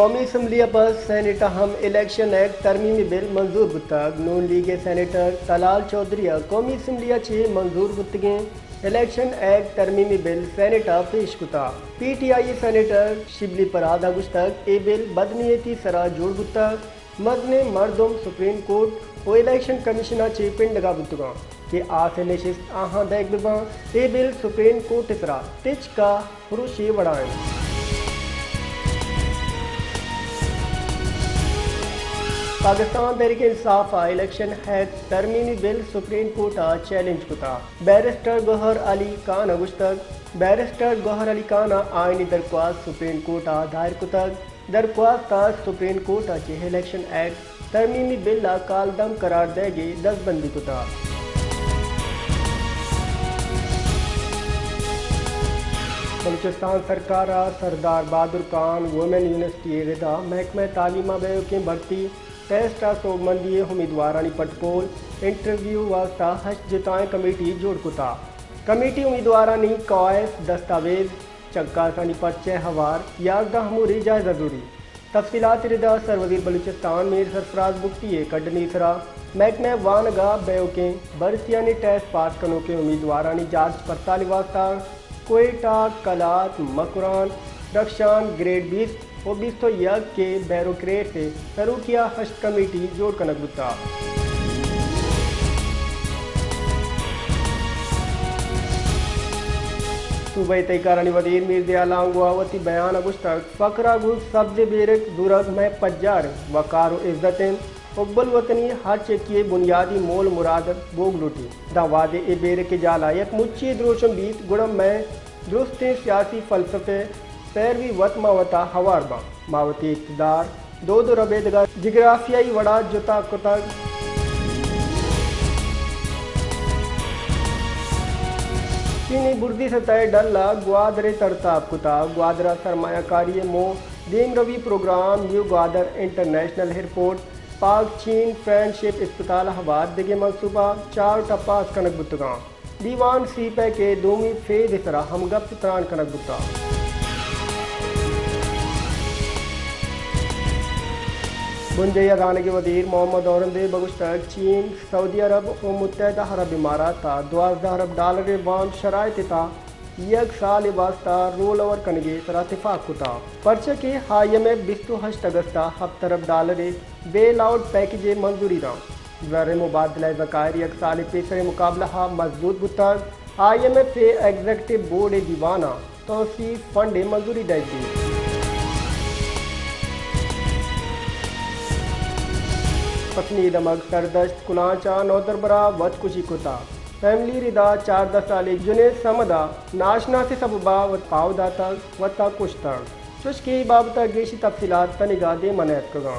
कौमी असम्बली पर सेनेट हम इलेक्शन एक्ट तरमीमी बिल मंजूर बुतग नून लीग सेनेटर तलाल चौधरी कौमी असम्बली चे मंजूर बुतगे इलेक्शन एक्ट तरमीमी बिल सेनेटा पेश कुता PTI सेनेटर शिबली परादा गुश्तक ए बिल बदनीयती सरा जोड़ बुतग मदने मरदम सुप्रीम कोर्ट और इलेक्शन कमीशना चे पिंडगा बुतगा कि आसे नशिस्त आहा बैग बिबा ए बिल सुप्रीम कोर्ट सरा टिच का हुरुशी वड़ाएं पाकिस्तान तहरीक इंसाफ इलेक्शन एक्ट तरमीमी बिल सुप्रीम कोर्ट चैलेंज कुता बैरिस्टर गौहर अली खान गुश्तक बैरिस्टर गौहर अली खान आईनी दरख्वास्त सुप्रीम कोर्ट दायर कुतक दरख्वास्त सुप्रीम कोर्ट चे इलेक्शन एक्ट तरमीमी बिल कालदम करार देगी दस्तबंदी कुता बलूचिस्तान सरकार सरदार बहादुर खान वुमेन यूनिवर्सिटी रिदा महकमा तालीमा बेयो की भर्ती टेस्ट सोगमंदी उम्मीदवारानी पटपोल इंटरव्यू वास्ता हश जिताएं कमेटी जोड़ कुता कमेटी उम्मीदवारानी कवायद दस्तावेज चक्कासानी पर्चे हवार याजदा हमूरी जाए जरूरी तफसीलात रिदा सरवजीर बलूचिस्तान मीर सरफराज बुख्ती कडनी सरा महकमा वानगा बेयो के बरसियानी टेस्ट पास कनो के उम्मीदवारानी जांच पड़ताल वास्ता कोयटा कलात मकुरान रक्षान ग्रेड 20 और 20 के बैरोक्रेट से शुरू किया हश्त कमेटी जोड़ कनक बुता सूबाई तयकारानी वजीर मीर दयालांगवावती बयान अगुश्तक फकरा गुल सब्ज बेरक दुरग में पज्जार वकार इज्जतें उब्बल वतनी हर चेकिए बुनियादी मोल मुराद बोग लुटी दावादे ए बेर के जाला एक मुच्ची द्रोशम बीत गुणम में दुरुस्त सियासी फलसफे पैरवी वत मावता हवारबा मावती इक़्तिदार दो रबेदगा जिग्राफियाई वड़ा जुता कुतग चीनी बुर्दी सतह डल्ला ग्वादरे तरताब कुता ग्वादरा सरमायाकारी मो दीम रवी program new Gwadar international airport Pak China friendship अस्पताल हवाद दिगे मनसूबा 4 टप्पास कनक बुतगा दीवान सी पै के दोमी फेद इसरा हमगप त्राण कनक बुता बुंजैया गाने के वजीर मोहम्मद औरंदे बगुश्तक चीन सऊदी अरब और मुत्तहदा अरब इमारात $12 अरब वाम शराइत एक साल वास्ता रोल ओवर कनगे सरा इत्तेफाक कुता पर्चे के IMF 28 अगस्ता $7 अरब बेल आउट पैकेज मंजूरी दा वर मुबादला ज़कायर एक साल पेशरे मुकाबला मजबूत बुता IMF एग्जीक्यूटिव बोर्ड दीवाना तौसीफ फंड मंजूरी दी पत्नी दमक सरदस्त कुलाचा नौतरबरा वत कुशी कुता फैमिली रिदा 4 साल जुने समदा नाशना से सबबा वत पाव दाता वता कुश्ता चुशकी बाबता गेशी तफसीलात तनिगा दे मनैत कगा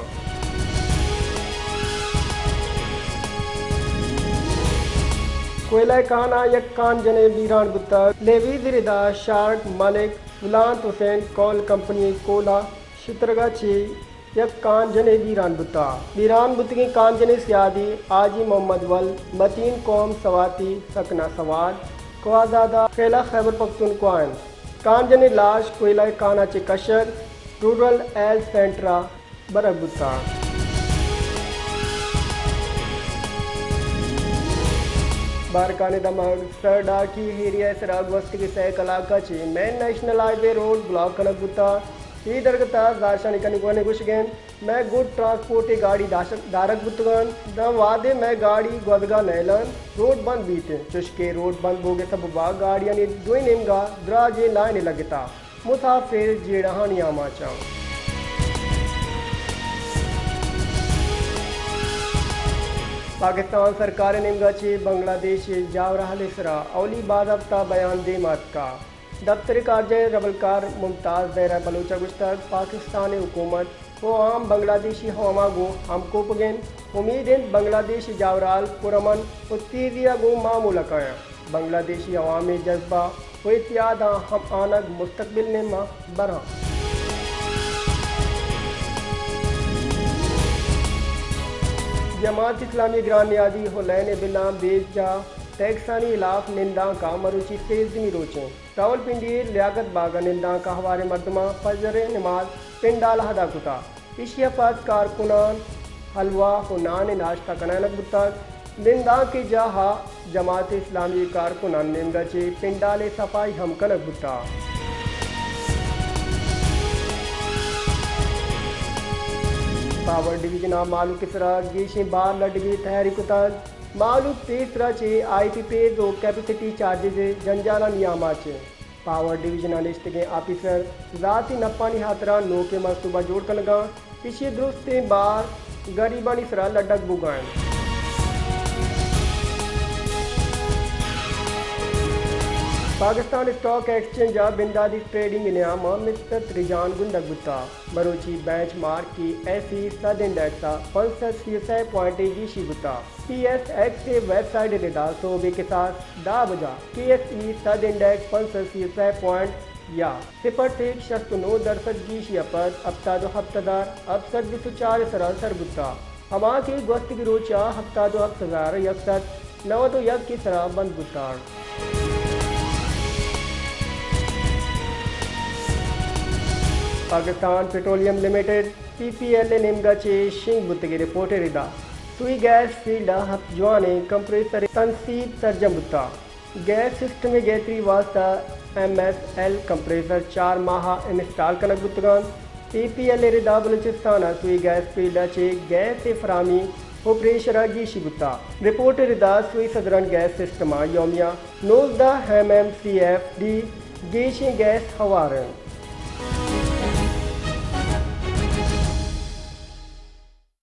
कोयला काना यक कान जने बीरान बुता लेवीज रिदा शार्क मलिक गुलांत हुसैन कॉल कंपनी कोला शित्रगा ची यक कान जने बीरान बुतगी कान जने सियादी आजी मोहम्मद वल मतीन कौम सवाती सकना सवाद क्वाजादा खेला खैबर पख्तूनख्वान कान जने लाश कोयला काना चे कशर रूरल एल सेंट्रा बरक बुता बारकाने दमग सरडा की हेरिया सराग वस्त के सह कलाका चे main national highway road block कनक बुता ई दरगता दाशानी कनिगवाने गुशगेन मैं गुड ट्रांसपोर्ट गाड़ी दारक बुतगन द वादे मैं गाड़ी गोदगा नैलन रोड बंद बीते चुशके रोड बंद बोगे सब बा गाड़ियां ने दोई नेमगा द्राजे लाइन लगता मुसाफिर जेड़हानी आमाचा पाकिस्तान सरकार नेमगा चे बांग्लादेश जावराहल इसरा औली बाज़ाब्ता बयान दे मात का दफ्तर कारजय रबलकार मुमताज़ दैरा बलोचा गुश्तक पाकिस्तान हुकूमत वो आम बांग्लादेशी हवा गो हमको पगेन उम्मीद बांग्लादेश जावराल पुरमन उत्तीजिया गो मामूल काया बांग्लादेशी अवामी जज्बा वो इत्याद हम आनग मुस्तकबिल ने माँ बरा जमात इस्लामी ग्राम नियाजी हुलैन बिला बेजा टैक्सानी इलाफ निंदा का मरुची सेजनी रोचें रावलपिंडी लियाकत बागा निंदा का हवारे मर्दमा फजर नमाज पिंडाल हदा कुता इशियाफात कारकुनान हलवा हुनान नाश्ता कनानक बुता निंदा के जहा जमात इस्लामी कारकुनान निमगचे पिंडाले सफाई हम कनक बुता पावर डिवीजन मालू किसरा गेशे बार लड़गी तैयारी कुताल मालू तीसरा चे आईपी पेज और कैपेसिटी चार्जेस जंजाला नियामा चे पावर डिवीजन लिस्ट के ऑफिसर जाती नपानी हाथरा नो के मनसूबा जोड़ कर लगा इसी दुरुस्ते बार गरीबानी सरा लडक बुगाएं पाकिस्तान स्टॉक एक्सचेंज बिंदादी ट्रेडिंग इनाम मिस्टर रिजान गुंडक गुत्ता बरोची बेंच मार्क की ऐसी सद इंडेक्स 65 पॉइंट जी गुत्ता PSX से वेबसाइट रिदा सोबे के साथ दा बजा KSE सद इंडेक्स 65 पॉइंट या 0.69 जी पर हफ्ता दो हफ्तादार अब सद 204 सरासर गुत्ता हमा की गोस्त की रोचा हफ्ता दो हफ्तादार यकसद 9 तो यक की सरा बंद Gutta Pakistan petroleum limited PPL निमगाचे शिंग बुत्तगी रिपोर्ट रिदा सुई गैस फील्ड हफ जवाने कंप्रेसर तनसीब सरजम बुत्ता गैस सिस्टम में गैत्री वास्ता MSL कंप्रेसर 4 माह इंस्टॉल कनक बुत्तगान PPL रिदा बलूचिस्तान सुई गैस फील्ड चे गैस से फरामी हो प्रेशर गीशी बुत्ता रिपोर्ट रिदा सुई सदरन गैस सिस्टम योमिया 19 MMCF दी गेशी गैस हवारन